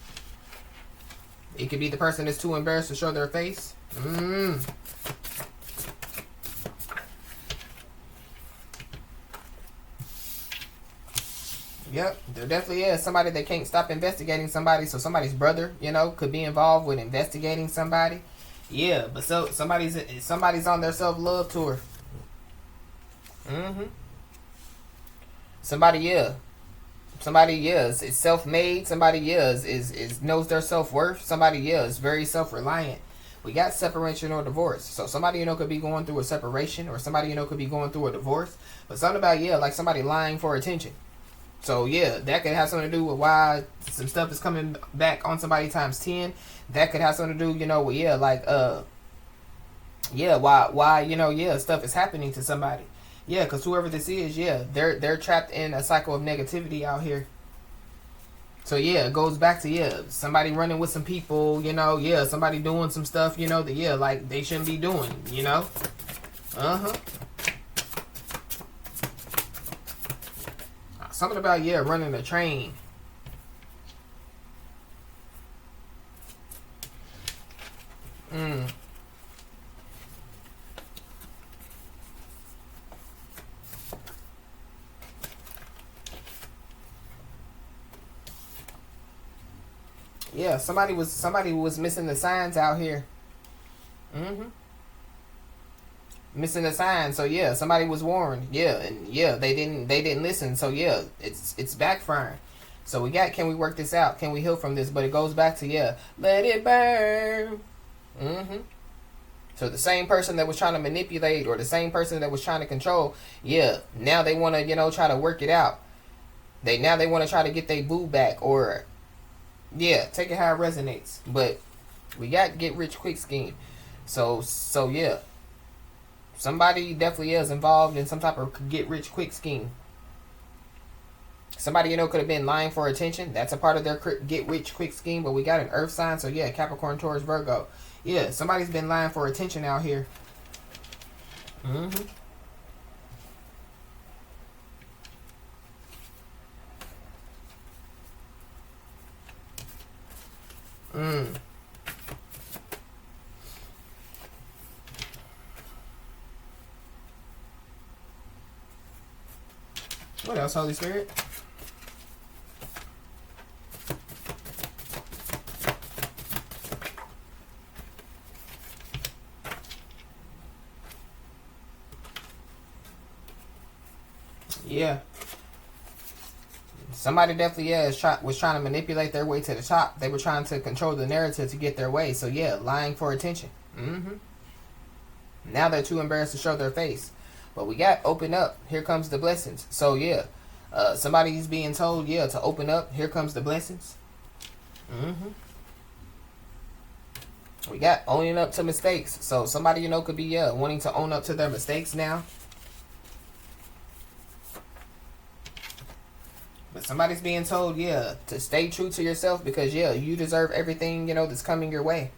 It could be the person that's too embarrassed to show their face. Yep, there definitely is somebody that can't stop investigating somebody. So somebody's brother, you know, could be involved with investigating somebody. Yeah, but so somebody's on their self-love tour. Somebody, yeah. Somebody, yeah, is self-made. Somebody, yeah, is knows their self-worth. Somebody, yeah, is very self-reliant. We got separation or divorce. So somebody, you know, could be going through a separation, or somebody, you know, could be going through a divorce. But something about, yeah, like somebody lying for attention. So yeah, that could have something to do with why some stuff is coming back on somebody times 10. That could have something to do, you know, with, yeah, like yeah, why you know, yeah, stuff is happening to somebody. Yeah, because whoever this is, yeah, they're trapped in a cycle of negativity out here. So yeah, it goes back to, yeah, somebody running with some people, you know, yeah, somebody doing some stuff, you know, that, yeah, like they shouldn't be doing, you know. Something about, yeah, running a train. Yeah, somebody was missing the signs out here. Missing the signs. So yeah, somebody was warned. Yeah, and yeah, they didn't listen. So yeah, it's backfiring. So can we work this out? Can we heal from this? But it goes back to, yeah, let it burn. So the same person that was trying to manipulate, or the same person that was trying to control, yeah, now they want to, try to work it out. They want to try to get their boo back, or yeah, take it how it resonates. But we got get rich quick scheme. So yeah, somebody definitely is involved in some type of get rich quick scheme. Somebody, could have been lying for attention. That's a part of their get rich quick scheme. But we got an earth sign. So yeah, Capricorn, Taurus, Virgo. Yeah, somebody's been lying for attention out here. What else, Holy Spirit? Yeah. Somebody definitely, yeah, was trying to manipulate their way to the top. They were trying to control the narrative to get their way. So yeah, lying for attention. Now they're too embarrassed to show their face. But we got open up. Here comes the blessings. So yeah, somebody's being told, yeah, to open up. Here comes the blessings. We got owning up to mistakes. So somebody, could be, yeah, wanting to own up to their mistakes now. But somebody's being told, yeah, to stay true to yourself, because yeah, you deserve everything, that's coming your way.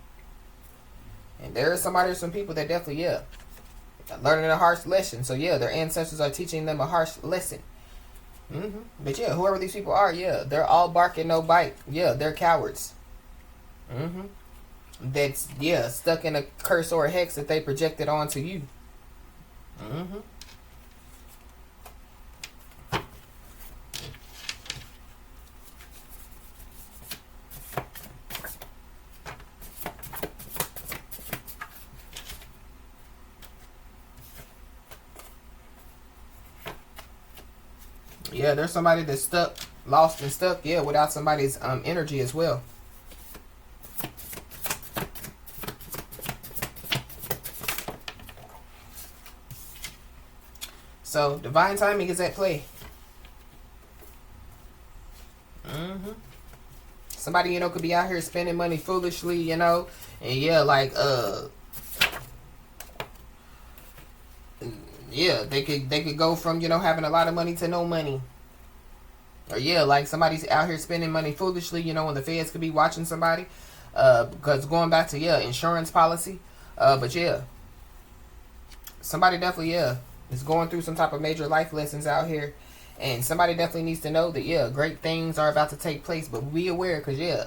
And there is some people that definitely, yeah, learning a harsh lesson. So yeah, their ancestors are teaching them a harsh lesson. But yeah, whoever these people are, yeah, they're all bark and no bite. Yeah, they're cowards. That's, yeah, stuck in a curse or a hex that they projected onto you. Yeah, there's somebody that's stuck, lost and stuck, yeah, without somebody's energy as well. So divine timing is at play. Somebody, could be out here spending money foolishly, and yeah, like yeah, they could go from, having a lot of money to no money. Or yeah, like somebody's out here spending money foolishly, when the feds could be watching somebody. Because going back to, yeah, insurance policy. But yeah, somebody definitely, yeah, is going through some type of major life lessons out here. And somebody definitely needs to know that, yeah, great things are about to take place. But be aware, because yeah,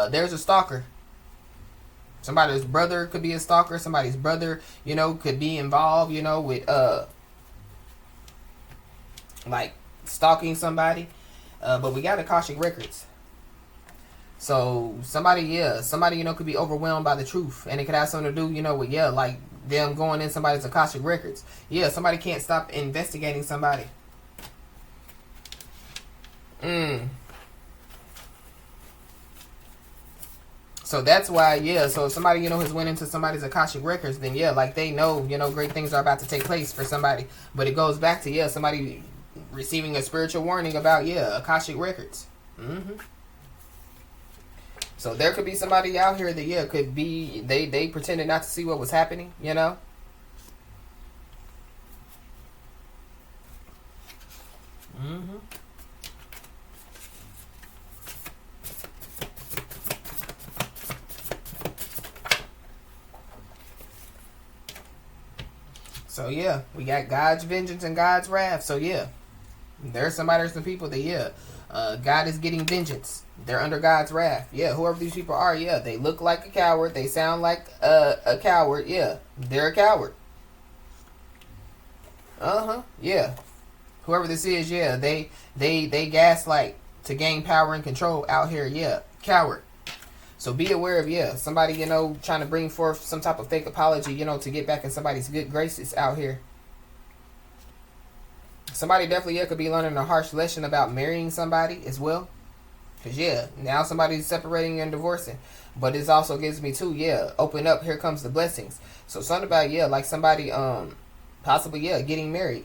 there's a stalker. Somebody's brother could be a stalker. Somebody's brother, could be involved, with like stalking somebody. But we got Akashic records. So somebody, could be overwhelmed by the truth, and it could have something to do, with, yeah, like them going in somebody's Akashic records. Yeah, somebody can't stop investigating somebody. So that's why, yeah, so if somebody, has went into somebody's Akashic records, then yeah, like they know, great things are about to take place for somebody. But it goes back to, yeah, somebody receiving a spiritual warning about, yeah, Akashic records. So there could be somebody out here that, yeah, could be, they pretended not to see what was happening, So yeah, we got God's vengeance and God's wrath. So yeah, there's some people that, yeah, God is getting vengeance. They're under God's wrath. Yeah, whoever these people are, yeah, they look like a coward. They sound like a coward. Yeah, they're a coward. Yeah. Whoever this is, yeah, they gaslight to gain power and control out here. Yeah, coward. So be aware of, yeah, somebody, you know, trying to bring forth some type of fake apology, you know, to get back in somebody's good graces out here. Somebody definitely, yeah, could be learning a harsh lesson about marrying somebody as well. Because, yeah, now somebody's separating and divorcing. But it also gives me, too, yeah, open up, here comes the blessings. So something about, yeah, like somebody, possibly, yeah, getting married.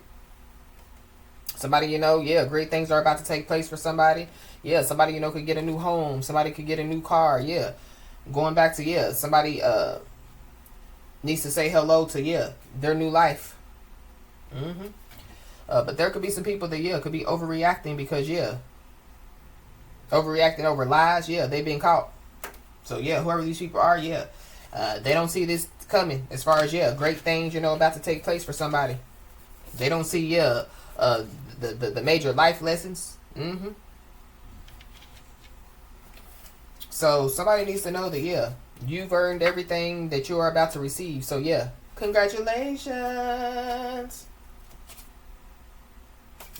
Somebody, you know, yeah, great things are about to take place for somebody. Yeah, somebody, you know, could get a new home. Somebody could get a new car. Yeah. Going back to, yeah, somebody needs to say hello to, yeah, their new life. Mm-hmm. But there could be some people that, yeah, could be overreacting because, yeah, overreacting over lies. Yeah, they've been caught. So, yeah, whoever these people are, yeah, they don't see this coming as far as, yeah, great things, you know, about to take place for somebody. They don't see, yeah, the major life lessons. Mm-hmm. So somebody needs to know that, yeah, you've earned everything that you are about to receive. So, yeah, congratulations.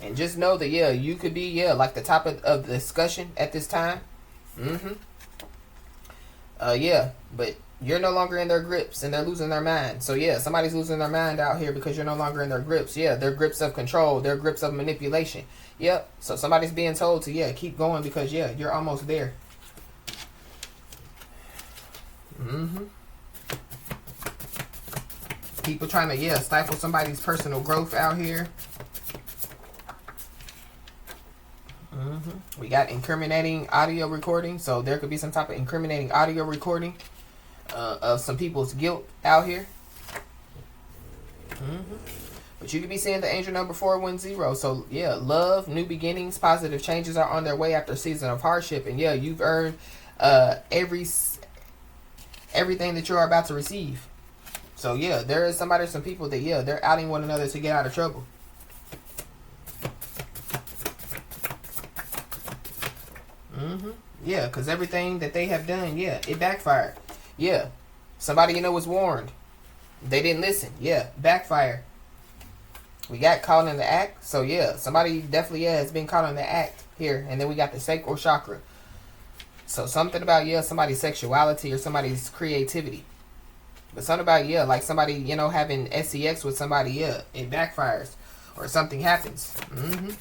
And just know that, yeah, you could be, yeah, like the top of the discussion at this time. Mm-hmm. Yeah, but you're no longer in their grips and they're losing their mind. So, yeah, somebody's losing their mind out here because you're no longer in their grips. Yeah, their grips of control, their grips of manipulation. Yep. So somebody's being told to, yeah, keep going because, yeah, you're almost there. Mm-hmm. People trying to, yeah, stifle somebody's personal growth out here. Mm-hmm. We got incriminating audio recording. So there could be some type of incriminating audio recording of some people's guilt out here. Mm-hmm. But you could be seeing the angel number 410. So, yeah, love, new beginnings, positive changes are on their way after a season of hardship. And, yeah, you've earned everything that you're about to receive. So, yeah, there is somebody, some people that, yeah, they're outing one another to get out of trouble. Mm-hmm. Yeah, because everything that they have done, yeah, it backfired. Yeah, somebody, you know, was warned. They didn't listen. Yeah, backfire. We got caught in the act. So, yeah, somebody definitely, yeah, has been caught in the act here. And then we got the sacral chakra. So, something about, yeah, somebody's sexuality or somebody's creativity. But something about, yeah, like somebody, you know, having sex with somebody, yeah, it backfires. Or something happens. Mm-hmm.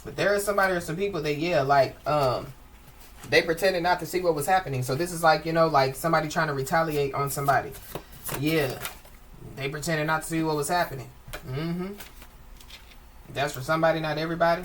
But there is somebody or some people that, yeah, like, they pretended not to see what was happening. So this is like, you know, like somebody trying to retaliate on somebody. Yeah. They pretended not to see what was happening. Mm-hmm. That's for somebody, not everybody.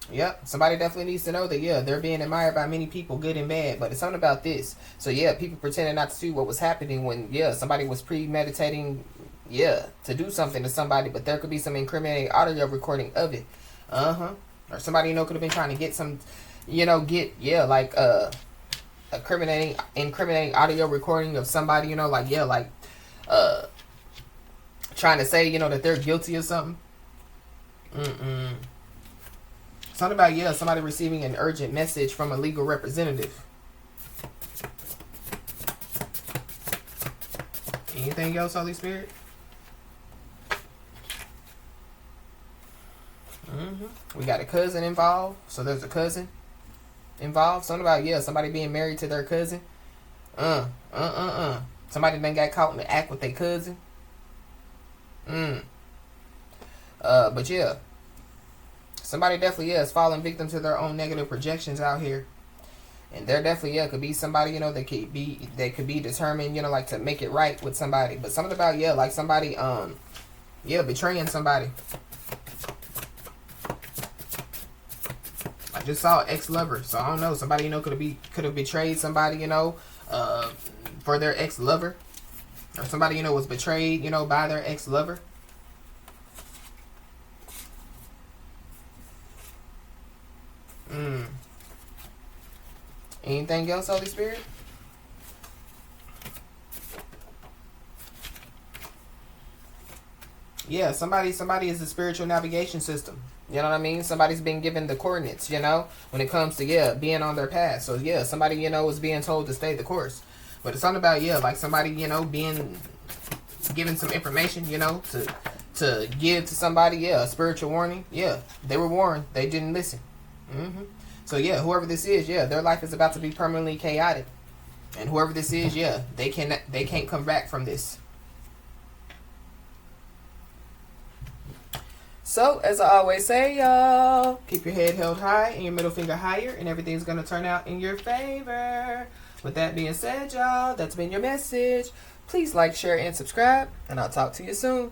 Yep. Somebody definitely needs to know that, yeah, they're being admired by many people, good and bad. But it's something about this. So, yeah, people pretended not to see what was happening when, yeah, somebody was premeditating, yeah, to do something to somebody. But there could be some incriminating audio recording of it. Uh-huh. Or somebody, you know, could have been trying to get some, you know, yeah, like, incriminating audio recording of somebody, you know, like, yeah, like, trying to say, you know, that they're guilty of something. Something about, yeah, somebody receiving an urgent message from a legal representative. Anything else, Holy Spirit? We got a cousin involved. So there's a cousin involved. Something about, yeah, somebody being married to their cousin. Somebody done got caught in the act with their cousin. But yeah. Somebody definitely, yeah, is falling victim to their own negative projections out here. And there definitely, yeah, could be somebody, you know, that could be determined, you know, like to make it right with somebody. But something about, yeah, like somebody, yeah, betraying somebody. I just saw ex-lover, so I don't know. Somebody, you know, could have betrayed somebody, you know, for their ex-lover, or somebody, you know, was betrayed, you know, by their ex-lover. Anything else, Holy Spirit? Yeah, somebody is the spiritual navigation system. You know what I mean? Somebody's been given the coordinates, you know, when it comes to, yeah, being on their path. So, yeah, somebody, you know, is being told to stay the course. But it's something about, yeah, like somebody, you know, being given some information, you know, to give to somebody, yeah, a spiritual warning. Yeah, they were warned. They didn't listen. So, yeah, whoever this is, yeah, their life is about to be permanently chaotic. And whoever this is, yeah, they can't come back from this. So, as I always say, y'all, keep your head held high and your middle finger higher, and everything's going to turn out in your favor. With that being said, y'all, that's been your message. Please like, share, and subscribe, and I'll talk to you soon.